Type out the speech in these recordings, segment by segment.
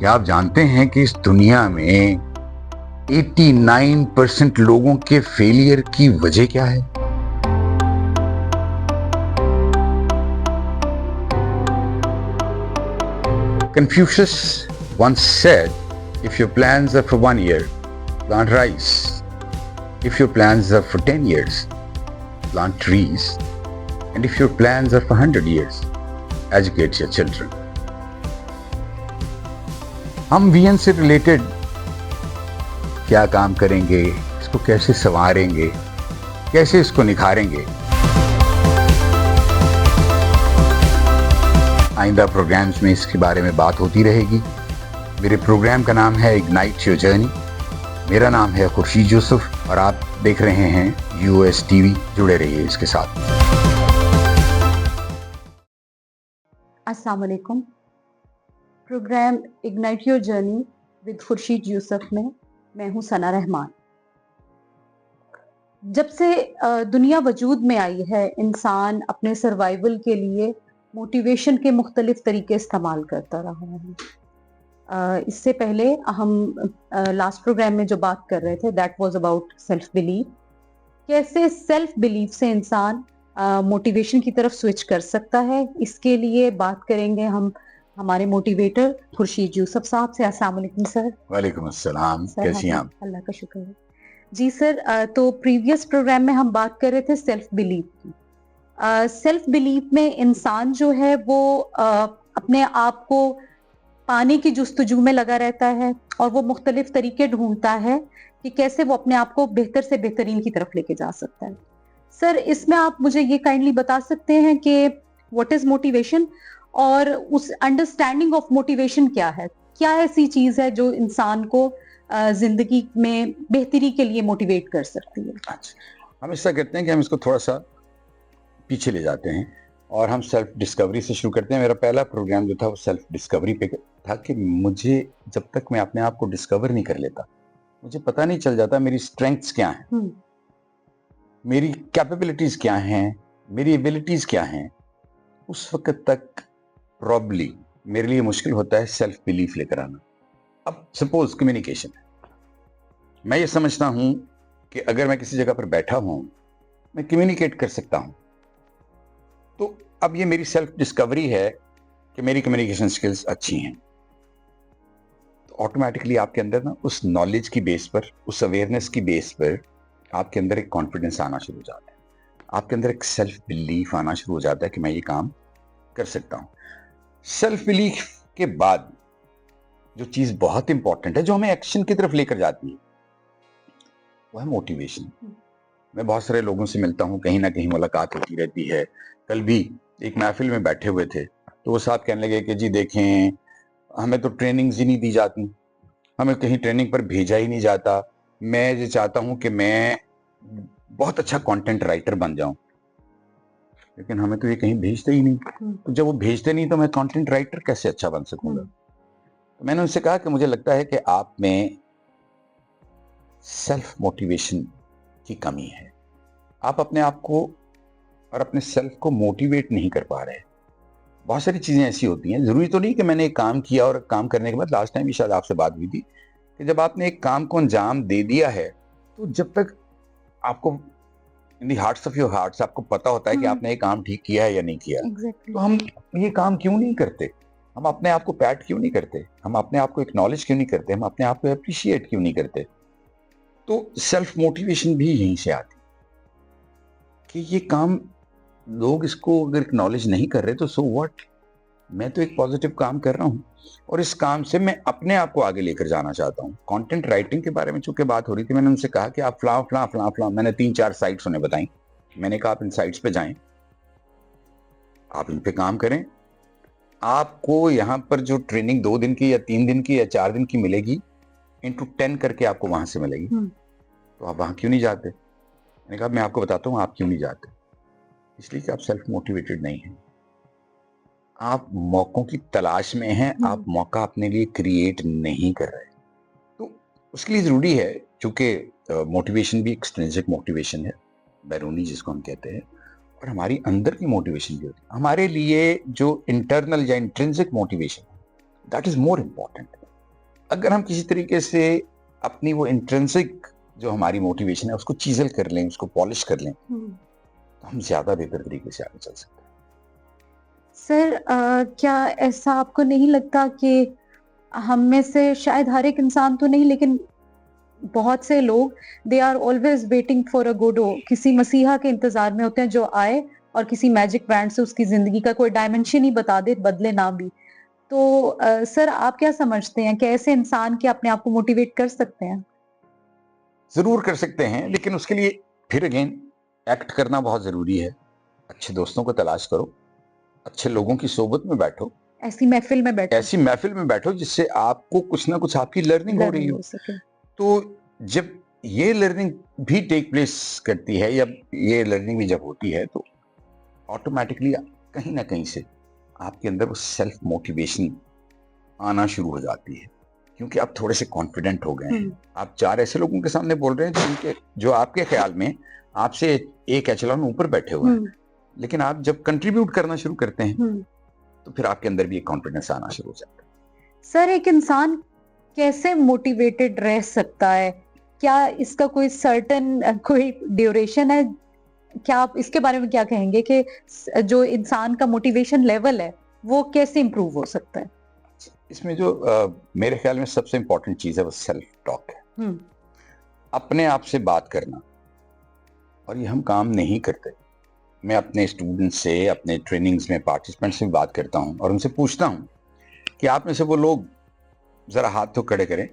क्या आप जानते हैं कि इस दुनिया में 89% लोगों के फेलियर की वजह क्या है? Confucius once said, if your plans are for 1 year, plant rice. If your plans are for 10 years, plant trees. And if your plans are for 100 years, educate your children. हम वीएन से related क्या काम करेंगे, इसको कैसे संवारेंगे, कैसे इसको निखारेंगे, आइंदा प्रोग्राम्स में इसके बारे में बात होती रहेगी। मेरे प्रोग्राम का नाम है इग्नाइट योर जर्नी। मेरा नाम है खुर्शीद यूसुफ और आप देख रहे हैं यूएस टीवी। जुड़े रहिए इसके साथ। अस्सलाम वालेकुम। Programme ignite your journey with Khurshid Yusuf में मैं हूं सना रहमान। जब से दुनिया वजूद में आई है, इंसान अपने सर्वाइवल के लिए मोटिवेशन के मुख्तलिफ तरीके इस्तेमाल करता रहा है। इससे पहले हम लास्ट प्रोग्राम में जो बात कर रहे थे that was about self belief. कैसे सेल्फ बिलीफ से इंसान मोटिवेशन की तरफ स्विच कर सकता है, इसके लिए बात करेंगे हम हमारे मोटिवेटर खुर्शीद यूसुफ साहब से। अस्सलाम वालेकुम सर। वालेकुम अस्सलाम। कैसी हैं आप? अल्लाह का शुक्र है जी सर। तो प्रीवियस प्रोग्राम में हम बात कर रहे थे सेल्फ बिलीफ की। सेल्फ बिलीफ में इंसान जो है वो अपने आप को पाने की जुस्तजू में लगा रहता है और वो मुख्तलिफ तरीके ढूंढता है कि कैसे वो अपने आप को बेहतर से बेहतरीन की तरफ लेके जा सकता है। सर, इसमें आप मुझे ये काइंडली बता सकते हैं कि व्हाट इज मोटिवेशन और उस अंडरस्टैंडिंग ऑफ मोटिवेशन क्या है? क्या ऐसी चीज है जो इंसान को जिंदगी में बेहतरी के लिए मोटिवेट कर सकती है? हम ऐसा करते हैं कि हम इसको थोड़ा सा पीछे ले जाते हैं और हम सेल्फ डिस्कवरी से शुरू करते हैं। मेरा पहला प्रोग्राम जो था वो सेल्फ डिस्कवरी पे था कि मुझे जब तक मैं अपने आप को डिस्कवर नहीं कर लेता, मुझे पता नहीं चल जाता मेरी स्ट्रेंथ्स क्या हैं, मेरी कैपेबिलिटीज क्या हैं, मेरी एबिलिटीज क्या हैं, उस वक्त तक प्रॉब्ली मेरे लिए मुश्किल होता है सेल्फ बिलीफ लेकर आना। अब सपोज कम्युनिकेशन है, मैं ये समझता हूं कि अगर मैं किसी जगह पर बैठा हूं मैं कम्युनिकेट कर सकता हूं, तो अब ये मेरी सेल्फ डिस्कवरी है कि मेरी कम्युनिकेशन स्किल्स अच्छी हैं। तो ऑटोमेटिकली आपके अंदर ना उस नॉलेज की बेस पर, उस अवेयरनेस की बेस पर आपके अंदर एक कॉन्फिडेंस आना शुरू हो जाता है, आपके अंदर एक सेल्फ बिलीफ आना शुरू हो जाता है कि मैं ये काम कर सकता हूं। सेल्फ बिलीफ के बाद जो चीज बहुत इंपॉर्टेंट है, जो हमें एक्शन की तरफ लेकर जाती है, वो है मोटिवेशन। मैं बहुत सारे लोगों से मिलता हूं, कहीं ना कहीं मुलाकात होती रहती है। कल भी एक महफिल में बैठे हुए थे तो वो साहब कहने लगे कि जी देखें, हमें तो ट्रेनिंग्स ही नहीं दी जाती, हमें कहीं ट्रेनिंग पर भेजा ही नहीं जाता। मैं ये चाहता हूं कि मैं बहुत अच्छा कंटेंट राइटर बन जाऊं, लेकिन हमें तो ये कहीं भेजते ही नहीं। तो जब वो भेजते नहीं तो मैं कंटेंट राइटर कैसे अच्छा बन सकूंगा? तो मैंने उनसे कहा कि मुझे लगता है कि आप में सेल्फ मोटिवेशन की कमी है। आप अपने आप को और अपने सेल्फ को मोटिवेट नहीं कर पा रहे। बहुत सारी चीजें ऐसी होती हैं, जरूरी तो नहीं कि मैंने एक काम किया और काम करने के बाद, लास्ट टाइम भी शायद आपसे बात हुई थी कि जब आपने एक काम को अंजाम दे दिया है तो जब तक आपको इन दी हार्ट्स ऑफ योर हार्ट्स आपको पता होता है कि आपने ये काम ठीक किया है या नहीं किया, तो हम ये काम क्यों नहीं करते? हम अपने आप को पैट क्यों नहीं करते? हम अपने आप को एक्नॉलेज क्यों नहीं करते? हम अपने आप को अप्रिशिएट क्यों नहीं करते? तो सेल्फ मोटिवेशन भी यहीं से आती कि ये काम लोग इसको अगर एक्नॉलेज नहीं कर रहे तो सो व्हाट, मैं तो एक पॉजिटिव काम कर रहा हूं और इस काम से मैं अपने आप को आगे लेकर जाना चाहता हूं। कंटेंट राइटिंग के बारे में चूंकि बात हो रही थी, मैंने उनसे कहा कि आप फलां फलां फलां फलां, मैंने 3-4 साइट्स उन्हें बताई। मैंने कहा आप इन साइट्स पे जाएं, आप इन पे काम करें, आपको यहाँ पर जो ट्रेनिंग 2 दिन की या 3 दिन की या 4 दिन की मिलेगी, इंटू 10 करके आपको वहां से मिलेगी। तो आप वहां क्यों नहीं जाते? मैंने कहा मैं आपको बताता हूँ आप क्यों नहीं जाते। इसलिए कि आप सेल्फ मोटिवेटेड नहीं हैं, आप मौकों की तलाश में हैं, आप मौका अपने लिए क्रिएट नहीं कर रहे। तो उसके लिए जरूरी है, चूंकि मोटिवेशन भी एक्सट्रिंसिक मोटिवेशन है, बैरूनी जिसको हम कहते हैं, और हमारी अंदर की मोटिवेशन भी होती है। हमारे लिए जो इंटरनल या intrinsic motivation that is more important. अगर हम किसी तरीके से अपनी वो इंट्रिंसिक जो हमारी मोटिवेशन है उसको चीजल कर लें, उसको पॉलिश कर लें, तो हम ज्यादा बेहतर तरीके से आगे चल सकते हैं। सर क्या ऐसा आपको नहीं लगता कि हम में से शायद हर एक इंसान तो नहीं, लेकिन बहुत से लोग they are always waiting for a Godot, किसी मसीहा के इंतजार में होते हैं जो आए और किसी मैजिक बैंड से उसकी जिंदगी का कोई डायमेंशन ही बता दे, बदले ना भी। तो सर आप क्या समझते हैं कि ऐसे इंसान के अपने आप को मोटिवेट कर सकते हैं? जरूर कर सकते हैं, लेकिन उसके लिए फिर अगेन एक्ट करना बहुत जरूरी है। अच्छे दोस्तों को तलाश करो, अच्छे लोगों की सोबत में बैठो, ऐसी महफिल में बैठो, ऐसी महफिल में बैठो जिससे आपको कुछ ना कुछ आपकी लर्निंग हो रही हो। सके। तो जब ये लर्निंग भी टेक प्लेस करती है, या ये लर्निंग भी जब होती है, तो ऑटोमेटिकली कहीं ना कहीं से आपके अंदर वो सेल्फ मोटिवेशन आना शुरू हो जाती है, क्योंकि आप थोड़े से कॉन्फिडेंट हो गए हैं। आप 4 ऐसे लोगों के सामने बोल रहे हैं जो आपके ख्याल में आपसे एक एचेलॉन ऊपर बैठे हुए हैं, लेकिन आप जब कंट्रीब्यूट करना शुरू करते हैं तो फिर आपके अंदर भी एक कॉन्फिडेंस आना शुरू हो जाता है। सर एक इंसान कैसे मोटिवेटेड रह सकता है? क्या इसका कोई सर्टेन कोई ड्यूरेशन है? क्या आप इसके बारे में क्या कहेंगे कि जो इंसान का मोटिवेशन लेवल है वो कैसे इंप्रूव हो सकता है? इसमें जो मेरे ख्याल में सबसे इंपॉर्टेंट चीज है वो सेल्फ टॉक है। अपने आप से बात करना, और ये हम काम नहीं करते। मैं अपने स्टूडेंट्स से, अपने ट्रेनिंग्स में पार्टिसिपेंट्स से बात करता हूं और उनसे पूछता हूं कि आप में से वो लोग जरा हाथ तो खड़े करें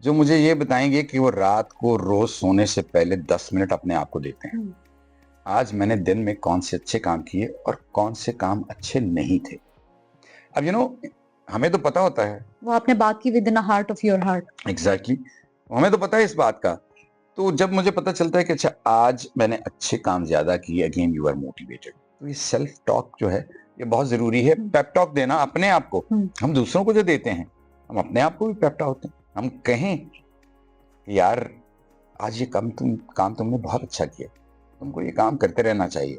जो मुझे ये बताएंगे कि वो रात को रोज सोने से पहले 10 मिनट अपने आप को देते हैं। आज मैंने दिन में कौन से अच्छे काम किए और कौन से काम अच्छे नहीं थे। अब हमें तो पता होता है, वो आपने बात की with in a heart of your heart. Exactly, हमें तो पता है इस बात का। तो जब मुझे पता चलता है कि अच्छा आज मैंने अच्छे काम ज्यादा किए, अगेन यू आर मोटिवेटेड। तो ये सेल्फ टॉक जो है ये बहुत जरूरी है। पेप टॉक देना अपने आप को। हम दूसरों को जो देते हैं हम अपने आप को भी पेप टॉक होते हैं। हम कहें कि यार आज ये काम तुमने बहुत अच्छा किया, तुमको ये काम करते रहना चाहिए,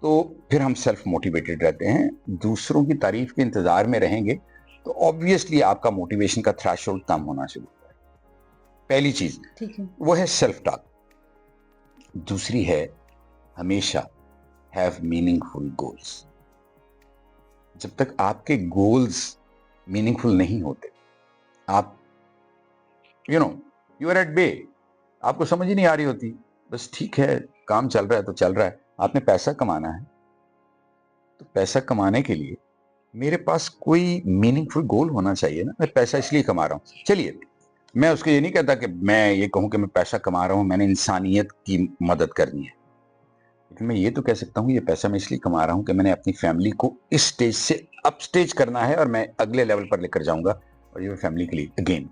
तो फिर हम सेल्फ मोटिवेटेड रहते हैं। दूसरों की तारीफ के इंतजार में रहेंगे तो ऑब्वियसली आपका मोटिवेशन का थ्रेशोल्ड कम होना शुरू होता है। पहली चीज वो है सेल्फ टॉक। दूसरी है हमेशा हैव मीनिंगफुल गोल्स। जब तक आपके गोल्स मीनिंगफुल नहीं होते, आप यू आर एट बे, आपको समझ ही नहीं आ रही होती, बस ठीक है काम चल रहा है तो चल रहा है। आपने पैसा कमाना है तो पैसा कमाने के लिए मेरे पास कोई मीनिंगफुल गोल होना चाहिए ना। मैं पैसा इसलिए कमा रहा हूं, चलिए मैं उसको ये नहीं कहता कि मैं ये कहूं कि मैं पैसा कमा रहा हूं मैंने इंसानियत की मदद करनी है, लेकिन मैं ये तो कह सकता हूं ये पैसा मैं इसलिए कमा रहा हूं कि मैंने अपनी फैमिली को इस स्टेज से अप स्टेज करना है और मैं अगले लेवल पर लेकर जाऊंगा, और ये फैमिली के लिए again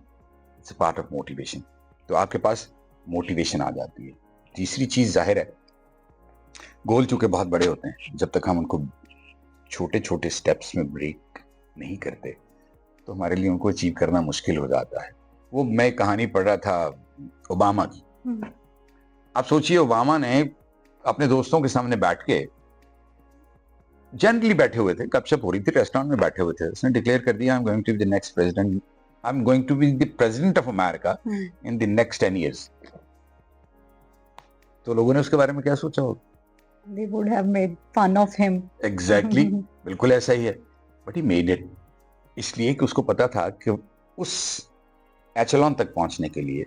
it's a part of motivation. तो आपके पास मोटिवेशन आ जाती है। तीसरी चीज जाहिर है गोल चूंकि बहुत बड़े होते हैं, जब तक हम उनको छोटे छोटे स्टेप्स में ब्रेक नहीं करते तो हमारे लिए उनको अचीव करना मुश्किल हो जाता है। वो मैं कहानी पढ़ रहा था ओबामा की। आप सोचिए ओबामा ने अपने दोस्तों के सामने बैठ के, जनरली बैठे हुए थे, गपशप हो रही थी, रेस्टोरेंट में बैठे हुए थे, उसने डिक्लेयर कर दिया I am going to be the next president, I am going to be the president of America in the next 10 years। तो लोगों ने उसके बारे में क्या सोचा होगा? They would have made fun of him. Exactly, बिल्कुल ऐसा ही है। But he made it, इसलिए कि उसको पता था कि उस एचेलॉन तक पहुंचने के लिए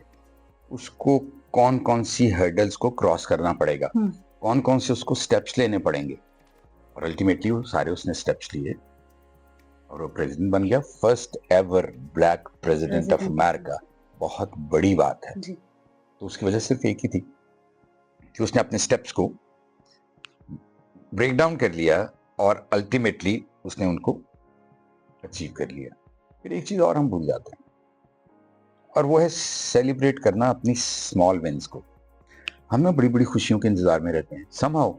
उसको कौन कौन सी हर्डल्स को क्रॉस करना पड़ेगा, कौन कौन से उसको स्टेप्स लेने पड़ेंगे, और अल्टीमेटली वो सारे उसने स्टेप्स लिए और वो प्रेसिडेंट बन गया, first ever black president of America. बहुत बड़ी बात है। तो उसकी वजह सिर्फ एक ही थी कि उसने अपने स्टेप्स को ब्रेक डाउन कर लिया और अल्टीमेटली उसने उनको अचीव कर लिया। फिर एक चीज और हम भूल जाते हैं, और वो है सेलिब्रेट करना अपनी स्मॉल विन्स को। हम ना बड़ी बड़ी खुशियों के इंतजार में रहते हैं। समहाउ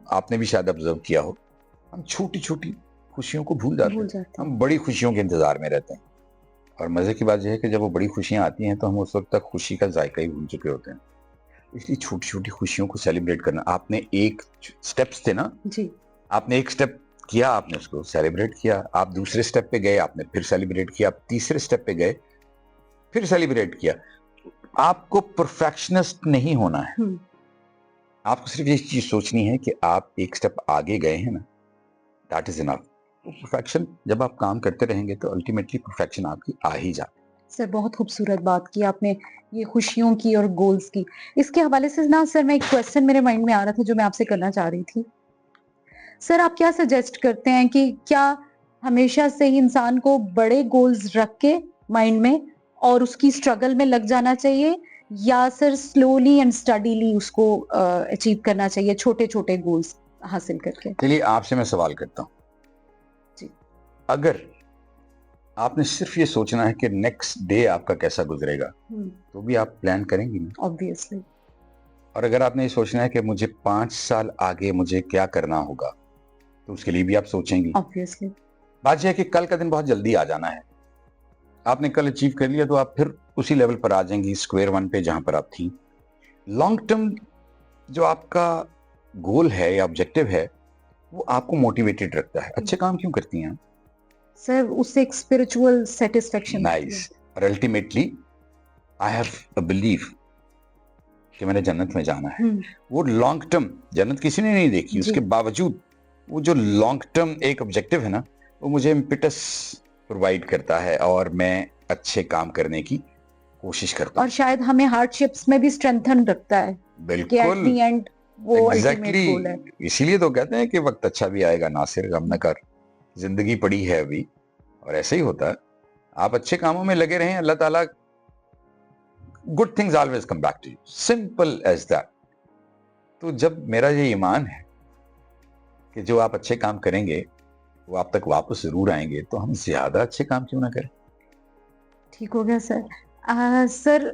आपने भी शायद ऑब्जर्व किया हो, हम छोटी छोटी खुशियों को भूल जाते हैं। हम बड़ी खुशियों के इंतजार में रहते हैं, और मजे की बात यह है कि जब वो बड़ी खुशियां आती हैं तो हम उस वक्त तक खुशी का जायका ही भूल चुके होते हैं। इसलिए छोटी छोटी खुशियों को सेलिब्रेट करना। आपने एक स्टेप्स थे ना जी, आपने एक स्टेप किया, आपने उसको सेलिब्रेट किया, आप दूसरे स्टेप पे गए, आपने फिर सेलिब्रेट किया, आप तीसरे स्टेप पे गए, फिर सेलिब्रेट किया। आपको परफेक्शनिस्ट नहीं होना है, आपको सिर्फ ये चीज सोचनी है कि आप एक स्टेप आगे गए हैं ना, दैट इज इनफ। परफेक्शन जब आप काम करते रहेंगे तो अल्टीमेटली परफेक्शन आपकी आ ही जाती है। सर बहुत खूबसूरत बात की आपने, ये खुशियों की और गोल्स की। इसके हवाले से ना सर मैं एक क्वेश्चन मेरे माइंड में आ रहा था जो मैं आपसे करना चाह रही थी। सर आप क्या सजेस्ट करते हैं कि क्या हमेशा से ही इंसान को बड़े गोल्स रख के माइंड में और उसकी स्ट्रगल में लग जाना चाहिए, या सर स्लोली एंड स्टडीली उसको अचीव करना चाहिए, छोटे छोटे गोल्स हासिल करके? चलिए आपसे मैं सवाल करता हूँ, जी। अगर आपने सिर्फ ये सोचना है कि नेक्स्ट डे आपका कैसा गुजरेगा, तो भी आप प्लान करेंगी ना, ऑब्वियसली। और अगर आपने ये सोचना है कि मुझे 5 साल आगे मुझे क्या करना होगा, तो उसके लिए भी आप सोचेंगी। ऑब्वियसली। बात यह है कि कल का दिन बहुत जल्दी आ जाना है, आपने कल अचीव कर लिया तो आप फिर उसी लेवल पर आ जाएंगी, स्क्वायर वन पे जहां पर आप थी। लॉन्ग टर्म जो आपका गोल है या ऑब्जेक्टिव है, वो आपको मोटिवेटेड रखता है। अच्छे काम क्यों करती हैं? सर उससे एक स्पिरिचुअल सेटिस्फेक्शन। नाइस। और ultimately I have a belief कि मैंने जन्नत में जाना है। वो लॉन्ग टर्म, जन्नत किसी ने नहीं देखी, उसके बावजूद वो जो लॉन्ग टर्म एक ऑब्जेक्टिव है ना, वो मुझे इम्पिटस प्रोवाइड करता है और मैं अच्छे काम करने की कोशिश करता हूँ। और शायद हमें हार्डशिप्स में भी स्ट्रेंथन रखता है। बिल्कुल, एट द एंड वो अल्टीमेट गोल है। इसीलिए तो कहते हैं कि वक्त अच्छा भी आएगा, नासिर गम न कर, जिंदगी पड़ी है अभी। और ऐसे ही होता है, आप अच्छे कामों में लगे रहें, अल्लाह ताला good things always come back to you, simple as that. तो जब मेरा ये ईमान है कि जो आप अच्छे काम करेंगे वो आप तक वापस जरूर आएंगे, तो हम ज्यादा अच्छे काम क्यों ना करें। ठीक हो गया सर। सर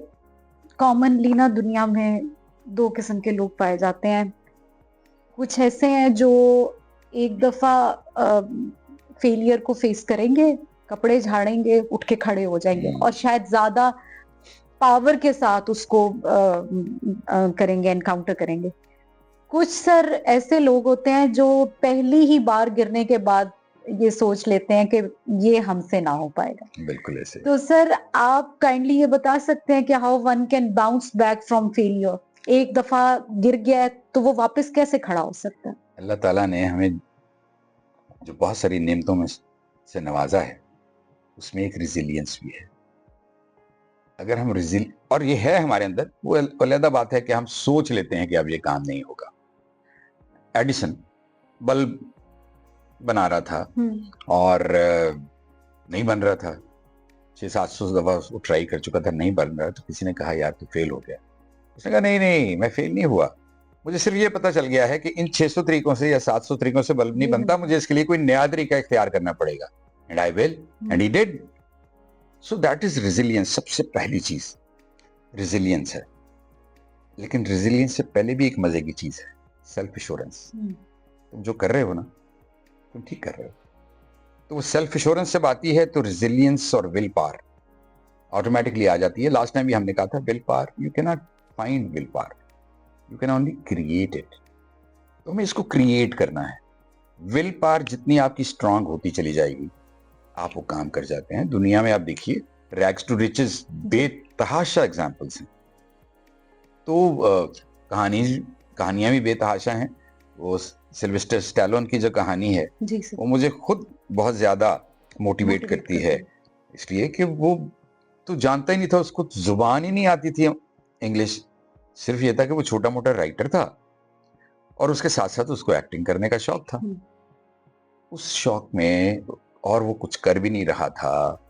कॉमनली ना दुनिया में दो किस्म के लोग पाए जाते हैं। कुछ ऐसे हैं जो एक दफा फेलियर को फेस करेंगे, कपड़े झाड़ेंगे, उठ के खड़े हो जाएंगे और शायद ज्यादा पावर के साथ उसको करेंगे, एनकाउंटर करेंगे। कुछ सर ऐसे लोग होते हैं जो पहली ही बार गिरने के बाद ये सोच लेते हैं कि ये हमसे ना हो पाएगा। बिल्कुल ऐसे। तो सर आप काइंडली ये बता सकते हैं कि how one can bounce back from failure? एक दफा गिर गया है तो वो वापस कैसे खड़ा हो सकता है? अल्लाह ताला ने हमें जो बहुत सारी नेमतों में से नवाजा है, उसमें एक रिजिलियंस भी है। अगर हम और ये है हमारे अंदर, वो अलग बात है कि हम सोच लेते हैं कि अब ये काम नहीं होगा। एडिसन बल्ब बना रहा था और नहीं बन रहा था, 600-700 दफा उसको ट्राई कर चुका था, नहीं बन रहा। तो किसी ने कहा यार तू फेल हो गया। उसने कहा नहीं नहीं, मैं फेल नहीं हुआ, मुझे सिर्फ ये पता चल गया है कि इन 600 तरीकों से या 700 तरीकों से बल्ब नहीं बनता, मुझे इसके लिए कोई नया तरीका इख्तियार करना पड़ेगा। And I will, and he did. So that is resilience. सबसे पहली चीज रेजिलियंस है। लेकिन रेजिलियंस से पहले भी एक मजे की चीज है, सेल्फ एश्योरेंस। तुम जो कर रहे हो ना, तुम ठीक कर रहे हो। तो वो सेल्फ एश्योरेंस जब आती है तो रेजिलियंस और विल पावर ऑटोमेटिकली आ जाती है। लास्ट टाइम भी हमने कहा था, will power you can not find will power, you can only create it. तो हमें इसको क्रिएट करना है। विल पावर जितनी आपकी स्ट्रांग होती चली जाएगी, आप वो काम कर जाते हैं। दुनिया में आप देखिए, रैग्स टू रिचेस बेतहाशा एग्जांपल्स हैं। तो कहानियां भी बेतहाशा हैं। वो सिल्वेस्टर स्टैलोन की जो कहानी है, वो मुझे खुद बहुत ज्यादा मोटिवेट करती है, इसलिए कि वो तो जानता ही नहीं था, उसको जुबान ही नहीं आती थी इंग्लिश। सिर्फ ये था कि वो छोटा मोटा राइटर था और उसके साथ साथ उसको एक्टिंग करने का शौक था। उस शौक में और वो कुछ कर भी नहीं रहा था।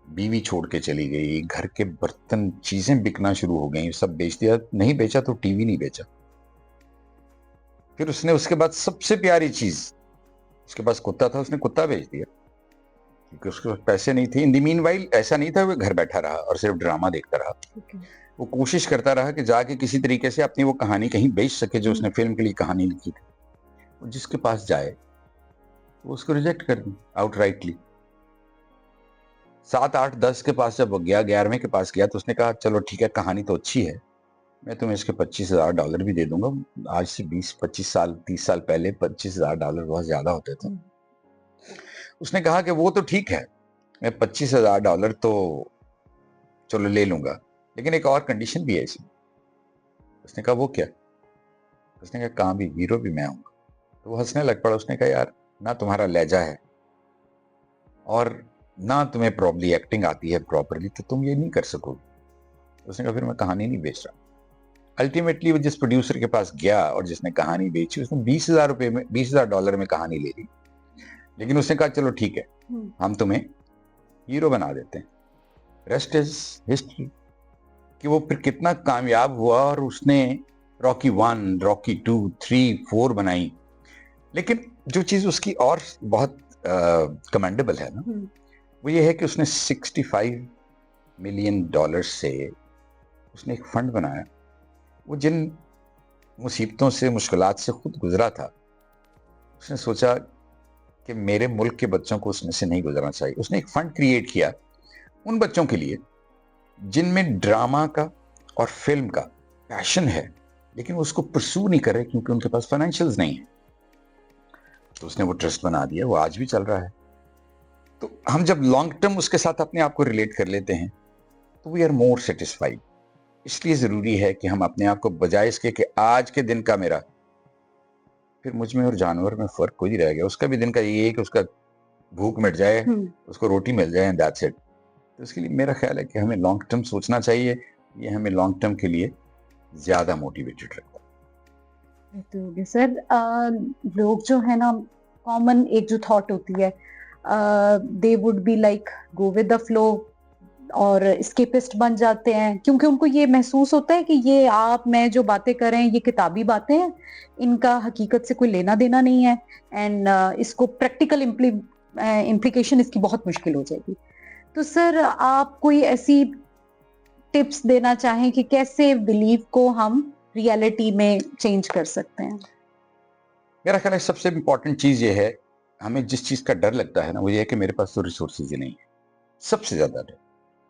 बीवी छोड़ के चली गई, घर के बर्तन चीजें बिकना शुरू हो गई, सब बेच दिया। नहीं बेचा तो टीवी नहीं बेचा। फिर उसने उसके बाद सबसे प्यारी चीज, उसके पास कुत्ता था, उसने कुत्ता बेच दिया क्योंकि उसके पास पैसे नहीं थे। इन द मीनवाइल ऐसा नहीं था वो घर बैठा रहा और सिर्फ ड्रामा देखता रहा। वो कोशिश करता रहा कि जाके किसी तरीके से अपनी वो कहानी कहीं बेच सके जो उसने फिल्म के लिए कहानी लिखी थी। वो जिसके पास जाए वो उसको रिजेक्ट कर दी आउटराइटली। 7, 8, 10 के पास जब वो गया, 11वें के पास गया, तो उसने कहा चलो ठीक है, कहानी तो अच्छी है, मैं तुम्हें इसके $25,000 भी दे दूंगा। आज से 20-25 साल 30 साल पहले $25,000 बहुत ज्यादा होते थे। उसने कहा कि वो तो ठीक है, मैं $25,000 तो चलो ले लूंगा, लेकिन एक और कंडीशन भी है इसमें। उसने कहा वो क्या? उसने कहा काम भी, हीरो भी मैं हूँ। तो वो हंसने लग पड़ा। उसने कहा यार, ना तुम्हारा लहजा है और ना तुम्हें प्रॉब्ली एक्टिंग आती है प्रॉपरली, तो तुम ये नहीं कर सकोगे। उसने कहा फिर मैं कहानी नहीं बेच रहा। अल्टीमेटली वो जिस प्रोड्यूसर के पास गया और जिसने कहानी बेची, उसने $20,000 में कहानी ले ली। लेकिन उसने कहा चलो ठीक है, हम तुम्हें हीरो बना देते हैं। रेस्ट इज हिस्ट्री कि वो फिर कितना कामयाब हुआ और उसने रॉकी 1, रॉकी 2, 3, 4 बनाई। लेकिन जो चीज उसकी और बहुत कमेंडेबल है ना, वो ये है कि उसने $65 मिलियन से उसने एक फंड बनाया। वो जिन मुसीबतों से, मुश्किलात से खुद गुजरा था, उसने सोचा कि मेरे मुल्क के बच्चों को उसमें से नहीं गुजरना चाहिए। उसने एक फंड क्रिएट किया उन बच्चों के लिए जिनमें ड्रामा का और फिल्म का पैशन है, लेकिन वो उसको परसू नहीं कर रहे क्योंकि उनके पास फाइनेंशियल्स नहीं है। तो उसने वो ट्रस्ट बना दिया, वो आज भी चल रहा है। तो हम जब लॉन्ग टर्म उसके साथ अपने आप को रिलेट कर लेते हैं तो वी आर मोर सेटिस्फाइड। इसलिए जरूरी है कि हम अपने आप को, बजाय इसके कि आज के दिन का मेरा, फिर मुझ में और जानवर में फर्क कोई नहीं रह गया। उसका भी दिन का ये है कि उसका भूख मिट जाए, उसको रोटी मिल जाए, एंड दैट्स इट। तो इसके लिए मेरा ख्याल है कि हमें लॉन्ग टर्म सोचना चाहिए। ये हमें लॉन्ग टर्म के लिए ज्यादा मोटिवेटेड रखता है। तो सर लोग जो है ना, कॉमन एक जो थॉट होती है, they would be like go with the flow और स्केपिस्ट बन जाते हैं, क्योंकि उनको ये महसूस होता है कि ये आप मैं जो बातें कर रहे हैं ये किताबी बातें हैं, इनका हकीकत से कोई लेना देना नहीं है, एंड इसको प्रैक्टिकल इम्प्लीकेशन इसकी बहुत मुश्किल हो जाएगी। तो सर आप कोई ऐसी टिप्स देना चाहें कि कैसे बिलीव को हम रियलिटी में चेंज कर सकते हैं? मेरा ख्याल है सबसे इम्पोर्टेंट चीज ये है, हमें जिस चीज का डर लगता है ना, वो ये है कि मेरे पास तो रिसोर्सेज ही नहीं है, सबसे ज्यादा डर।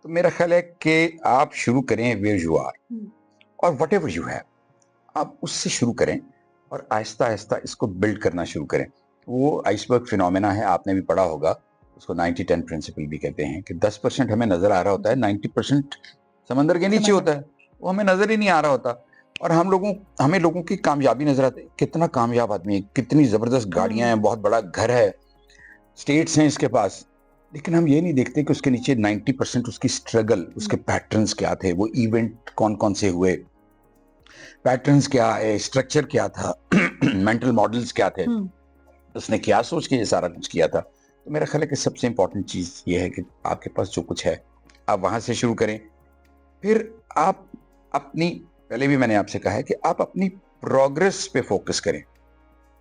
तो मेरा ख्याल है कि आप शुरू करें वेयर यू आर, और वट एवर यू हैव, आप उससे शुरू करें और आहिस्ता आहिस्ता इसको बिल्ड करना शुरू करें। वो आइसबर्ग फिनोमेना है, आपने भी पढ़ा होगा उसको, 90-10 प्रिंसिपल भी कहते हैं कि 10% हमें नजर आ रहा होता है, 90% समंदर के नीचे होता है, वो हमें नजर ही नहीं आ रहा होता। और हमें लोगों की कामयाबी नजर आती है, कितना कामयाब आदमी है, कितनी जबरदस्त गाड़ियां हैं, बहुत बड़ा घर है, स्टेट्स हैं इसके पास, लेकिन हम ये नहीं देखते कि उसके नीचे 90% उसकी स्ट्रगल, उसके पैटर्न्स क्या थे, वो इवेंट कौन कौन से हुए, पैटर्न्स क्या है, स्ट्रक्चर क्या था, मेंटल मॉडल्स क्या थे, उसने क्या सोच के ये सारा कुछ किया था। तो मेरा ख्याल है कि सबसे इंपॉर्टेंट चीज ये है कि आपके पास जो कुछ है आप वहां से शुरू करें। फिर आप अपनी, पहले भी मैंने आपसे कहा है कि आप अपनी प्रोग्रेस पे फोकस करें,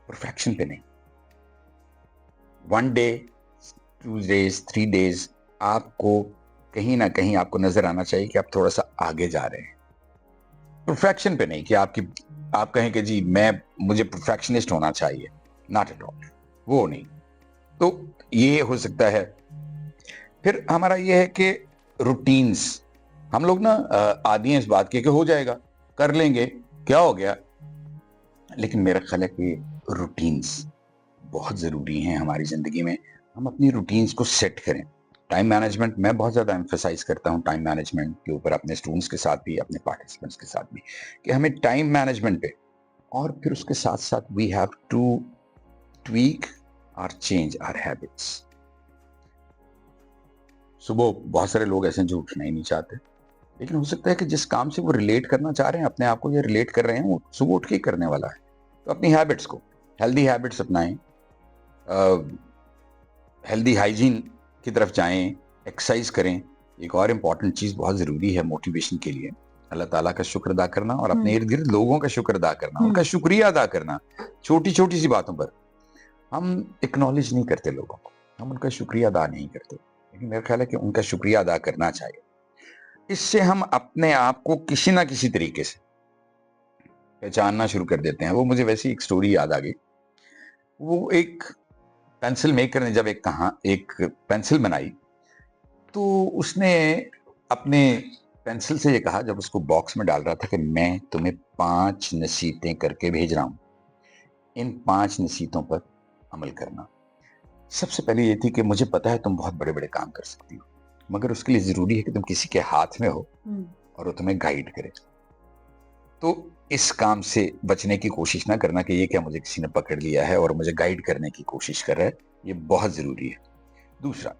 परफेक्शन पे नहीं। 1 डे, 2 डेज, 3 डेज, आपको कहीं ना कहीं आपको नजर आना चाहिए कि आप थोड़ा सा आगे जा रहे हैं, परफेक्शन पे नहीं कि आप कहें कि जी मुझे परफेक्शनिस्ट होना चाहिए, नॉट एट ऑल, वो नहीं। तो ये हो सकता है। फिर हमारा ये है कि रूटीन्स, हम लोग ना आदी हैं इस बात के कि हो जाएगा, कर लेंगे, क्या हो गया। लेकिन मेरा ख्याल है कि रूटीन्स बहुत जरूरी हैं हमारी जिंदगी में। हम अपनी रूटीन्स को सेट करें। टाइम मैनेजमेंट मैं बहुत ज्यादा एम्फेसाइज करता हूँ, टाइम मैनेजमेंट के ऊपर, अपने स्टूडेंट्स के साथ भी, अपने पार्टिसिपेंट्स के साथ भी, कि हमें टाइम मैनेजमेंट पे, और फिर उसके साथ साथ वी हैव टू ट्वीक और चेंज आवर हैबिट्स। सुबह बहुत सारे लोग ऐसे जो उठना ही नहीं चाहते, लेकिन हो सकता है कि जिस काम से वो रिलेट करना चाह रहे हैं, अपने आप को ये रिलेट कर रहे हैं, वो सुबह उठ के ही करने वाला है। तो अपनी हैबिट्स को, हेल्दी हैबिट्स अपनाएं, हेल्दी हाइजीन की तरफ जाएं, एक्सरसाइज करें। एक और इम्पॉर्टेंट चीज बहुत जरूरी है मोटिवेशन के लिए, अल्लाह ताला का शुक्र अदा करना और अपने इर्द गिर्द लोगों का शुक्र अदा करना, उनका शुक्रिया अदा करना। छोटी छोटी सी बातों पर हम एक्नॉलेज नहीं करते लोगों को, हम उनका शुक्रिया अदा नहीं करते, लेकिन मेरा ख्याल है कि उनका शुक्रिया अदा करना चाहिए। इससे हम अपने आप को किसी ना किसी तरीके से पहचानना शुरू कर देते हैं। वो मुझे वैसी एक स्टोरी याद आ गई। वो एक पेंसिल मेकर ने जब एक पेंसिल बनाई, तो उसने अपने पेंसिल से ये कहा जब उसको बॉक्स में डाल रहा था कि मैं तुम्हें 5 नसीहतें करके भेज रहा हूं, इन 5 नसीहतों पर अमल करना। सबसे पहले ये थी कि मुझे पता है तुम बहुत बड़े बड़े काम कर सकती हो, मगर उसके लिए जरूरी है कि तुम किसी के हाथ में हो और वो तुम्हें गाइड करे। तो इस काम से बचने की कोशिश ना करना कि ये क्या मुझे किसी ने पकड़ लिया है और मुझे गाइड करने की कोशिश कर रहा है, ये बहुत जरूरी है। दूसरा,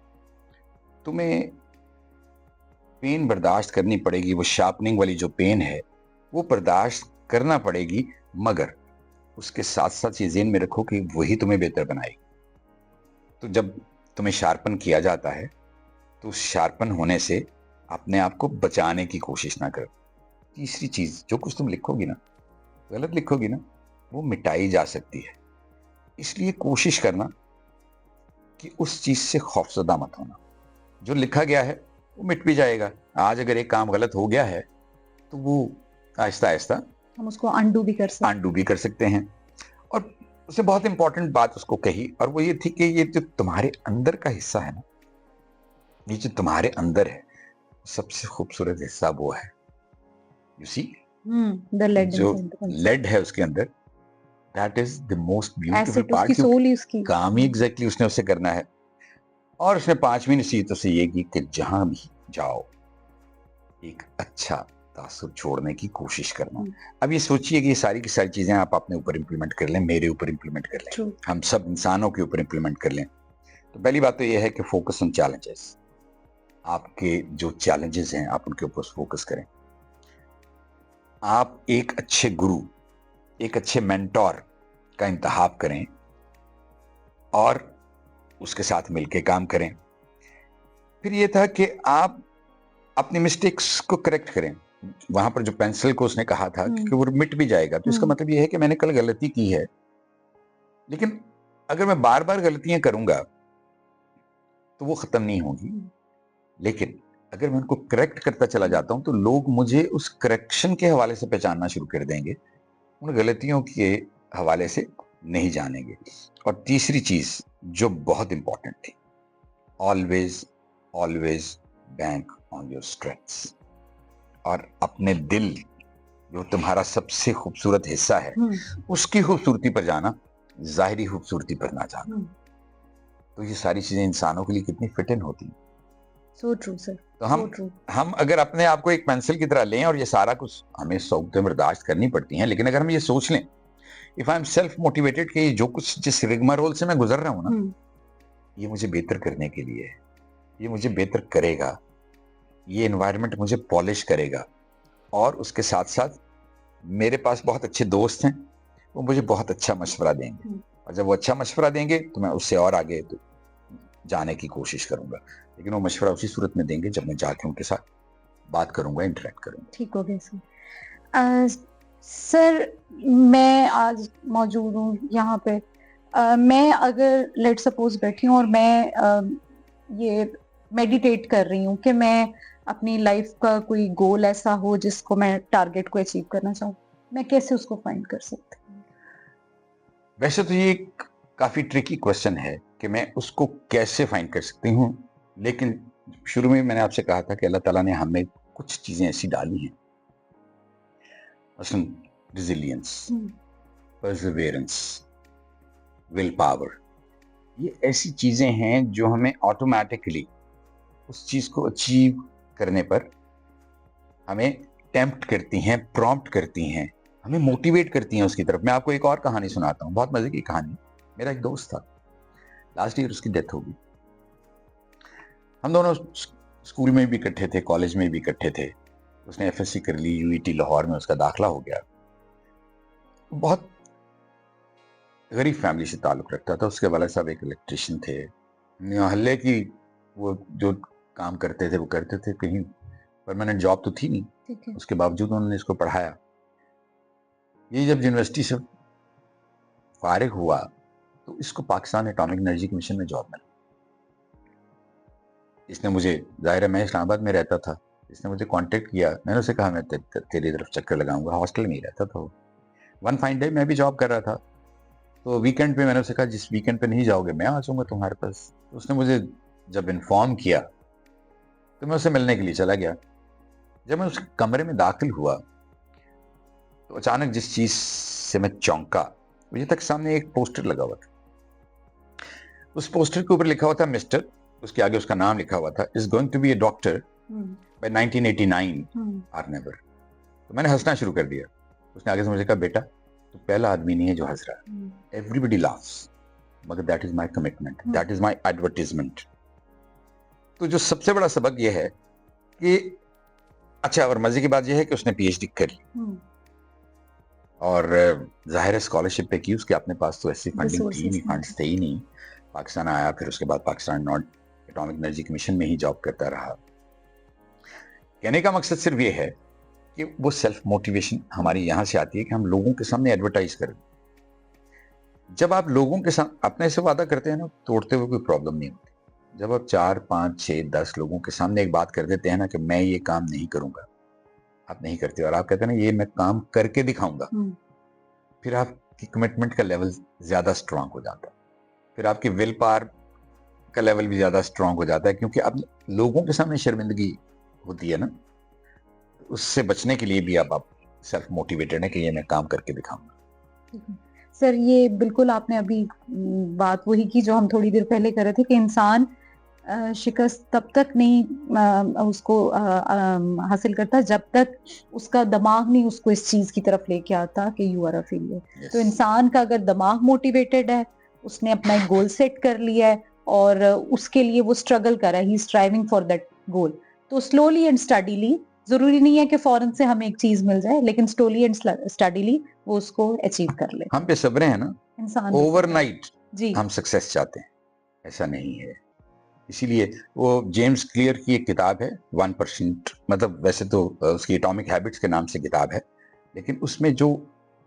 तुम्हें पेन बर्दाश्त करनी पड़ेगी, वो शार्पनिंग वाली जो पेन है वो बर्दाश्त करना पड़ेगी, मगर उसके साथ साथ ये ज़हन में रखो कि वही तुम्हें बेहतर बनाएगी। तो जब तुम्हें शार्पन किया जाता है तो शार्पन होने से अपने आप को बचाने की कोशिश ना करो। तीसरी चीज, जो कुछ तुम लिखोगी ना, गलत लिखोगी ना, वो मिटाई जा सकती है, इसलिए कोशिश करना कि उस चीज से खौफजदा मत होना। जो लिखा गया है वो मिट भी जाएगा। आज अगर एक काम गलत हो गया है तो वो आहिस्ता आहिस्ता हम उसको अनडू भी कर सकते हैं। और उसने बहुत इंपॉर्टेंट बात उसको कही, और वो ये थी कि ये जो तुम्हारे अंदर का हिस्सा है ना, ये जो तुम्हारे अंदर है, सबसे खूबसूरत हिस्सा वो है। यू सी, जो लेड है उसके अंदर, that is the most beautiful part. काम ही एग्जैक्टली उसने उससे करना है। और उसने 5वीं नसीहतों से ये की कि जहां भी जाओ एक अच्छा तासुर छोड़ने की कोशिश करना। अब ये सोचिए कि ये सारी की सारी चीजें आप अपने ऊपर इंप्लीमेंट कर लें, मेरे ऊपर इंप्लीमेंट कर लें, हम सब इंसानों के ऊपर इंप्लीमेंट कर लें। तो पहली बात तो ये है कि फोकस ऑन चैलेंजेस। आपके जो चैलेंजेस हैं आप उनके ऊपर फोकस करें। आप एक अच्छे गुरु, एक अच्छे मेंटोर का इंतखाब करें और उसके साथ मिलकर काम करें। फिर ये था कि आप अपनी मिस्टेक्स को करेक्ट करें। वहां पर जो पेंसिल को उसने कहा था कि वो मिट भी जाएगा, तो इसका मतलब ये है कि मैंने कल गलती की है, लेकिन अगर मैं बार बार गलतियां करूंगा तो वो खत्म नहीं होगी। लेकिन अगर मैं उनको करेक्ट करता चला जाता हूं तो लोग मुझे उस करेक्शन के हवाले से पहचानना शुरू कर देंगे, उन गलतियों के हवाले से नहीं जानेंगे। और तीसरी चीज जो बहुत इंपॉर्टेंट थी, always always bank on your strengths. और अपने दिल, जो तुम्हारा सबसे खूबसूरत हिस्सा है, उसकी खूबसूरती पर जाना, जाहिरी खूबसूरती पर ना जाना। तो ये सारी चीजें इंसानों के लिए कितनी फिट इन होती हैं। So true, sir. तो हम अगर अपने आप को एक पेंसिल की तरह लें, और ये सारा कुछ हमें सौगतें बर्दाश्त करनी पड़ती हैं, लेकिन अगर हम ये सोच लें, if I am self motivated, कि जो कुछ जिस रिगमारोल से मैं गुजर रहा हूं ना, ये मुझे बेहतर करने के लिए है, ये मुझे बेहतर करेगा, ये एनवायरनमेंट मुझे पॉलिश करेगा, और उसके साथ साथ मेरे पास बहुत अच्छे दोस्त हैं, वो मुझे बहुत अच्छा मशवरा देंगे, और जब वो अच्छा मशवरा देंगे तो मैं उससे और आगे तो जाने की कोशिश करूंगा। लेकिन वो मशवरा उसी सूरत में देंगे जब मैं जाके उनके साथ बात करूंगा, इंटरेक्ट करूंगा। ठीक हो गया सर। सर, मैं आज मौजूद हूँ यहाँ पे। मैं अगर लेट सपोज बैठी हूँ और मैं ये मेडिटेट कर रही हूँ कि मैं अपनी लाइफ का कोई गोल ऐसा हो जिसको मैं टारगेट को अचीव करना चाहूँ, मैं कैसे उसको फाइंड कर सकती हूँ? वैसे तो ये काफी ट्रिकी क्वेश्चन है कि मैं उसको कैसे फाइंड कर सकती हूँ, लेकिन शुरू में मैंने आपसे कहा था कि अल्लाह ताला ने हमें कुछ चीजें ऐसी डाली हैं, मसलन रिजिलियंस, परसिवियरेंस, विल पावर। ये ऐसी चीजें हैं जो हमें ऑटोमेटिकली उस चीज को अचीव करने पर हमें टेम्प्ट करती हैं, प्रॉम्प्ट करती हैं, हमें मोटिवेट करती हैं उसकी तरफ। मैं आपको एक और कहानी सुनाता हूँ, बहुत मजे की कहानी। मेरा एक दोस्त था, लास्ट ईयर उसकी डेथ हो गई। हम दोनों स्कूल में भी इकट्ठे थे, कॉलेज में भी इकट्ठे थे। उसने एफएससी कर ली, यूईटी लाहौर में उसका दाखिला हो गया। बहुत गरीब फैमिली से ताल्लुक रखता था। उसके वाले साहब एक इलेक्ट्रिशियन थे, मोहल्ले की वो जो काम करते थे वो करते थे, कहीं परमानेंट जॉब तो थी नहीं, उसके बावजूद उन्होंने इसको पढ़ाया। ये जब यूनिवर्सिटी से फारिग हुआ तो इसको पाकिस्तान एटॉमिक एनर्जी कमीशन में जॉब मिली। इसने मुझे, जाहिर है मैं इस्लामाबाद में रहता था, इसने मुझे कांटेक्ट किया। मैंने उसे कहा मैं तेरी तरफ चक्कर लगाऊंगा, हॉस्टल में ही रहता था वो। वन फाइन डे मैं भी जॉब कर रहा था, तो वीकेंड पे मैंने उसे कहा जिस वीकेंड पे नहीं जाओगे मैं आ जाऊंगा तुम्हारे पास। तो उसने मुझे जब इन्फॉर्म किया तो मैं उसे मिलने के लिए चला गया। जब मैं उस कमरे में दाखिल हुआ तो अचानक जिस चीज से मैं चौंका, मुझे तक सामने एक पोस्टर लगा हुआ था। उस पोस्टर के ऊपर लिखा हुआ था मिस्टर, उसके आगे उसका नाम लिखा हुआ था, is going to be a doctor by 1989 or never. तो मैंने हंसना शुरू कर दिया। उसने आगे से मुझे कहा, बेटा तो पहला आदमी नहीं है जो हंस रहा है, एवरीबडी लाफ्स, मगर that is my commitment, that is my advertisement. तो जो सबसे बड़ा सबक यह है कि अच्छा, और मजे की बात यह है कि उसने पीएचडी कर ली और जाहिर है स्कॉलरशिप पे की, उसके अपने पास तो ऐसी फंडिंग थी नहीं, फंड्स थे ही नहीं। पाकिस्तान आया, फिर उसके बाद Pakistan non atomic energy commission में ही जॉब करता रहा। कहने का मकसद सिर्फ ये है कि वो सेल्फ मोटिवेशन हमारी यहाँ से आती है कि हम लोगों के सामने एडवर्टाइज करें। जब आप लोगों के साथ अपने से वादा करते हैं ना, तोड़ते हुए कोई प्रॉब्लम नहीं होती। जब आप 4, 5, 6, 10 लोगों के सामने एक बात कर देते हैं ना कि मैं ये काम नहीं करूंगा, आप नहीं करते और आप कहते हैं ना ये मैं काम करके दिखाऊंगा, फिर आपकी कमिटमेंट का लेवल ज्यादा स्ट्रांग हो जाता है, फिर आपकी विल पावर का लेवल भी ज्यादा स्ट्रांग हो जाता है, क्योंकि अब लोगों के सामने शर्मिंदगी होती है ना, उससे बचने के लिए भी आप सेल्फ मोटिवेटेड है कि ये मैं काम करके दिखाऊंगा। सर, ये बिल्कुल आपने अभी बात वही की जो हम थोड़ी देर पहले कर रहे थे कि इंसान शिकस्त तब तक नहीं उसको हासिल करता जब तक उसका दिमाग नहीं उसको इस चीज की तरफ लेके आता कि यू आर अ फेलियर। तो इंसान का अगर दिमाग मोटिवेटेड है, उसने अपना एक गोल सेट कर लिया है और उसके लिए वो स्ट्रगल कर रहा है, he is striving for that goal, तो स्लोली एंड स्टडीली, जरूरी नहीं है कि फौरन से हमें एक चीज मिल जाए, लेकिन स्लोली एंड स्टडीली वो उसको अचीव कर ले। हम पे सब्र है ना, इंसान ओवरनाइट जी हम सक्सेस चाहते हैं, ऐसा नहीं है। इसीलिए वो जेम्स क्लियर की एक किताब है 1%, मतलब वैसे तो उसकी एटॉमिक हैबिट्स के नाम से किताब है, लेकिन उसमें जो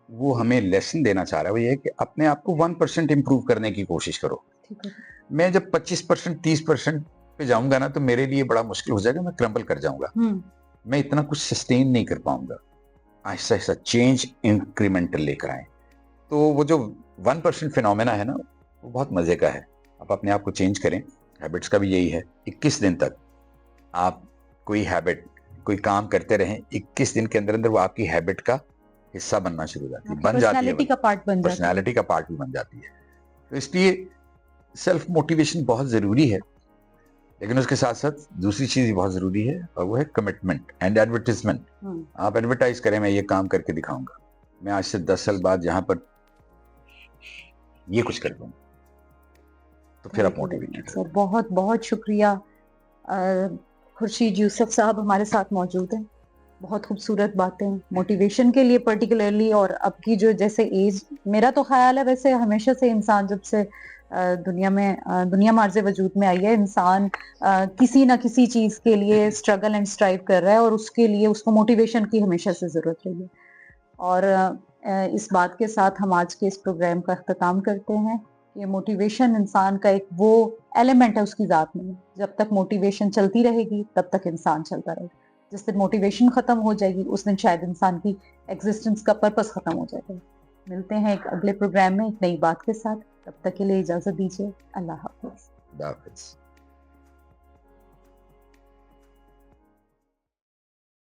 वो हमें लेसन देना चाह रहा है वो ये है कि अपने आप को 1% इंप्रूव करने की कोशिश करो। मैं जब 25%, 30% पे जाऊंगा ना तो मेरे लिए बड़ा मुश्किल हो जाएगा, मैं क्रम्बल कर जाऊंगा, मैं इतना कुछ सस्टेन नहीं कर पाऊंगा। ऐसा ऐसा चेंज इंक्रीमेंटल लेकर आए। तो वो जो 1% फिनोमेना है ना, वो बहुत मजे का है। आप अपने आप को चेंज करें। हैबिट्स का भी यही है, 21 दिन तक आप कोई हैबिट, कोई काम करते रहें, 21 दिन के अंदर अंदर वो आपकी हैबिट का हिस्सा बनना शुरू हो जाती है, बन जाती है, पर्सनालिटी का पार्ट भी बन जाती है। तो इसलिए सेल्फ मोटिवेशन बहुत जरूरी है, लेकिन उसके साथ साथ दूसरी चीज भी बहुत जरूरी है और वो है कमिटमेंट एंड एडवर्टाइजमेंट। आप एडवर्टाइज करें, मैं ये काम करके दिखाऊंगा, मैं आज से 10 साल बाद यहाँ पर ये कुछ कर दूंगा, तो फिर आप मोटिवेटेड। सर बहुत बहुत शुक्रिया। खुर्शीद यूसुफ साहब हमारे साथ मौजूद हैं। बहुत खूबसूरत बातें मोटिवेशन के लिए पर्टिकुलरली, और अब की जो जैसे एज, मेरा तो ख्याल है वैसे हमेशा से इंसान जब से दुनिया मार्ज़े वजूद में आई है, इंसान किसी ना किसी चीज के लिए स्ट्रगल एंड स्ट्राइव कर रहा है और उसके लिए उसको मोटिवेशन की हमेशा से जरूरत रही है। और इस बात के साथ हम आज के इस प्रोग्राम का अख्ताम करते हैं। ये मोटिवेशन इंसान का एक वो एलिमेंट है उसकी ज़ात में, जब तक मोटिवेशन चलती रहेगी तब तक इंसान चलता रहेगा। जिस दिन मोटिवेशन खत्म हो जाएगी उस दिन शायद इंसान की एग्जिस्टेंस का पर्पस खत्म हो जाएगा। मिलते हैं एक अगले प्रोग्राम में एक नई बात के साथ, तब तक के लिए इजाजत दीजिए। अल्लाह हाफिज।